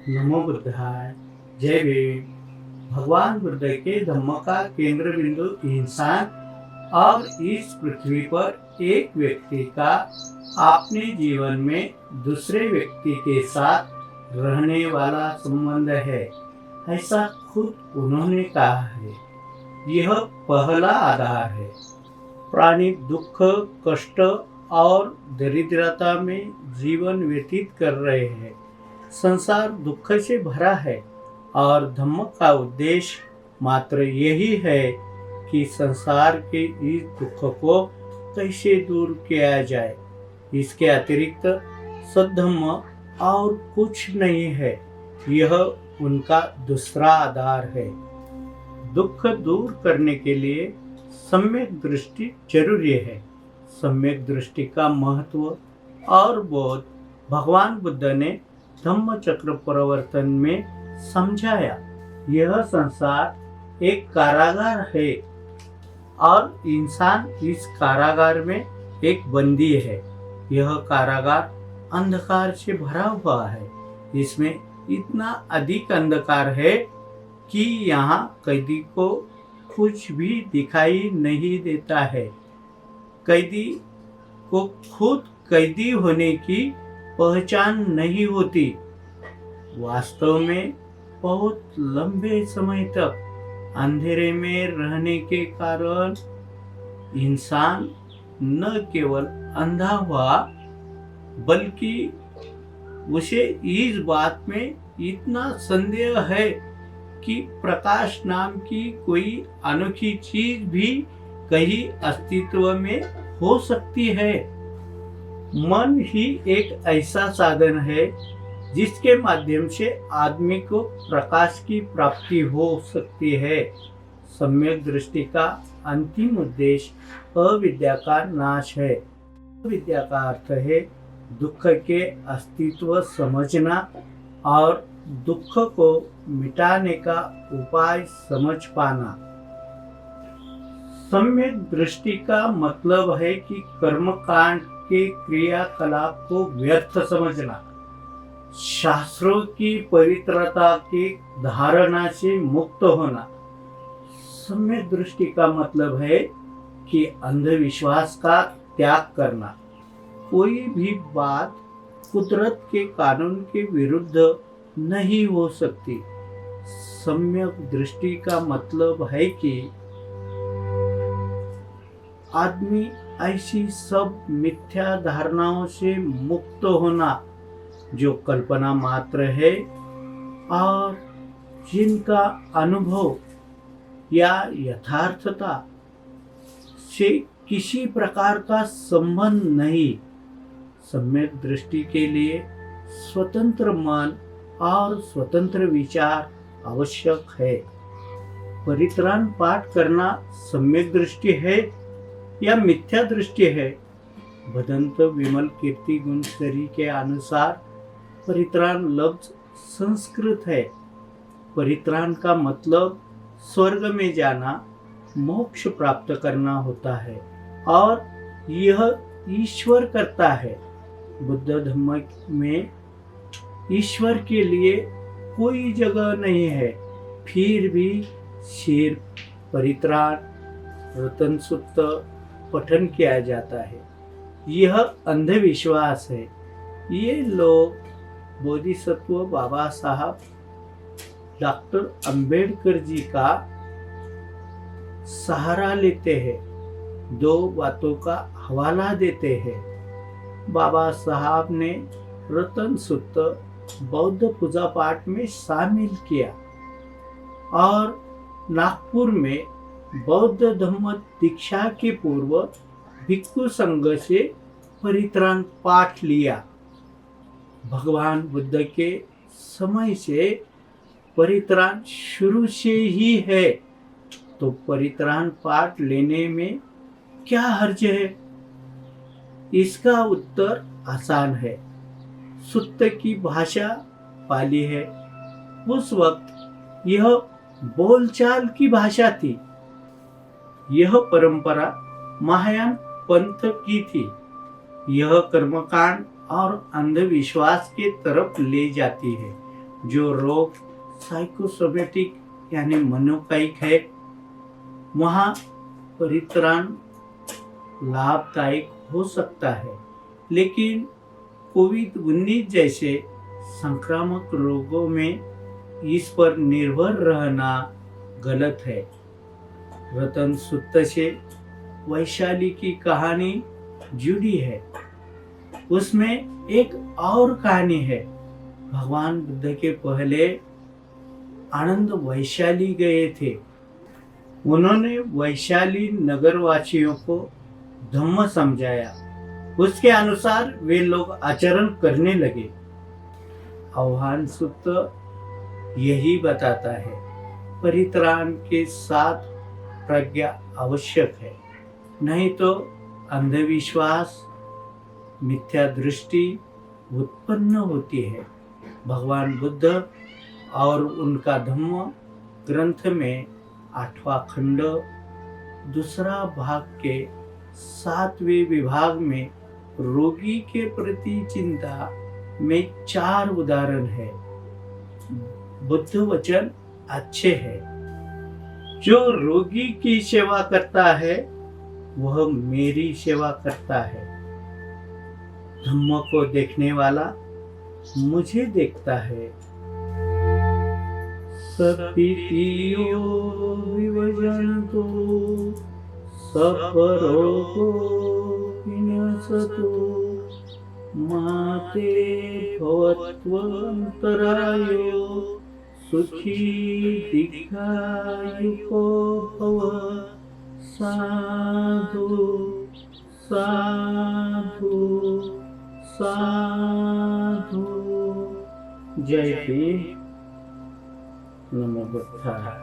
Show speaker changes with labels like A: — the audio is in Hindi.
A: नमो बुद्धाय। जय भीम। भगवान बुद्ध के धम्म का केंद्र बिंदु इंसान और इस पृथ्वी पर एक व्यक्ति का अपने जीवन में दूसरे व्यक्ति के साथ रहने वाला संबंध है, ऐसा खुद उन्होंने कहा है। यह पहला आधार है। प्राणी दुख, कष्ट और दरिद्रता में जीवन व्यतीत कर रहे हैं। संसार दुख से भरा है और धम्म का उद्देश्य मात्र यही है कि संसार के इस दुख को कैसे दूर किया जाए। इसके अतिरिक्त सद्धम्म और कुछ नहीं है। यह उनका दूसरा आधार है। दुख दूर करने के लिए सम्यक दृष्टि जरूरी है। सम्यक दृष्टि का महत्व और बोध भगवान बुद्ध ने धम्म चक्र प्रवर्तन में समझाया। यह संसार एक कारागार है और इंसान इस कारागार में एक बंदी है। यह कारागार अंधकार से भरा हुआ है। इसमें इतना अधिक अंधकार है कि यहाँ कैदी को कुछ भी दिखाई नहीं देता है। कैदी को खुद कैदी होने की पहचान नहीं होती। वास्तव में बहुत लंबे समय तक अंधेरे में रहने के कारण इंसान न केवल अंधा हुआ, बल्कि उसे इस बात में इतना संदेह है कि प्रकाश नाम की कोई अनोखी चीज भी कहीं अस्तित्व में हो सकती है। मन ही एक ऐसा साधन है जिसके माध्यम से आदमी को प्रकाश की प्राप्ति हो सकती है। सम्यक दृष्टि का अंतिम उद्देश्य अविद्या का नाश है। अविद्या का अर्थ है दुख के अस्तित्व समझना और दुख को मिटाने का उपाय समझ पाना। सम्यक दृष्टि का मतलब है कि कर्मकांड के क्रियाकलाप को व्यर्थ समझना, शास्त्रों की पवित्रता की धारणा से मुक्त होना। सम्यक दृष्टि का मतलब है कि अंधविश्वास का त्याग करना। कोई भी बात कुदरत के कानून के विरुद्ध नहीं हो सकती। सम्यक दृष्टि का मतलब है कि आदमी ऐसी सब मिथ्या धारणाओं से मुक्त होना जो कल्पना मात्र है और जिनका अनुभव या यथार्थता से किसी प्रकार का संबंध नहीं। सम्यक दृष्टि के लिए स्वतंत्र मन और स्वतंत्र विचार आवश्यक है। परित्राण पाठ करना सम्यक दृष्टि है या मिथ्या दृष्टि है? भदंत विमल कीर्ति गुणसरी के अनुसार परित्राण लफ्ज संस्कृत है। परित्राण का मतलब स्वर्ग में जाना, मोक्ष प्राप्त करना होता है और यह ईश्वर करता है। बुद्ध धम्म में ईश्वर के लिए कोई जगह नहीं है। फिर भी सिर्फ परित्राण, रतन सूत्र पठन किया जाता है। यह अंधविश्वास है। ये लोग बोधिसत्व बाबा साहब डॉक्टर अंबेडकर जी का सहारा लेते हैं। दो बातों का हवाला देते हैं। बाबा साहब ने रतन सूत्र बौद्ध पूजा पाठ में शामिल किया और नागपुर में बौद्ध धम्म दीक्षा के पूर्व भिक्षु संघ से परित्राण पाठ लिया। भगवान बुद्ध के समय से परित्राण शुरू से ही है, तो परित्राण पाठ लेने में क्या हर्ज है? इसका उत्तर आसान है। सुत्त की भाषा पाली है। उस वक्त यह बोलचाल की भाषा थी। यह परंपरा महायान पंथ की थी। यह कर्मकांड और अंधविश्वास के तरफ ले जाती है। जो रोग साइकोसोमेटिक यानी मनोकायिक है, वहाँ परित्राण लाभदायक हो सकता है, लेकिन कोविड-19 जैसे संक्रामक रोगों में इस पर निर्भर रहना गलत है। रतन सुत्त से वैशाली की कहानी जुड़ी है। उसमें एक और कहानी है। भगवान बुद्ध के पहले आनंद वैशाली गए थे। उन्होंने वैशाली नगरवासियों को धम्म समझाया। उसके अनुसार वे लोग आचरण करने लगे। आह्वान सूत्र यही बताता है, परित्राण के साथ प्रज्ञा आवश्यक है, नहीं तो अंधविश्वास, मिथ्या दृष्टि उत्पन्न होती है। भगवान बुद्ध और उनका धम्म ग्रंथ में 8वां खंड दूसरा भाग के 7वें विभाग में रोगी के प्रति चिंता में 4 उदाहरण है। बुद्ध वचन अच्छे हैं। जो रोगी की सेवा करता है वह मेरी सेवा करता है। धम्म को देखने वाला मुझे देखता है। सपितियो विभजन्तु सपरोगो विनशतु माते भवत्वन्तरायो सुखी दीर्घायुको भव। साधु साधु साधु। जय भीम। नमो बुद्धाय।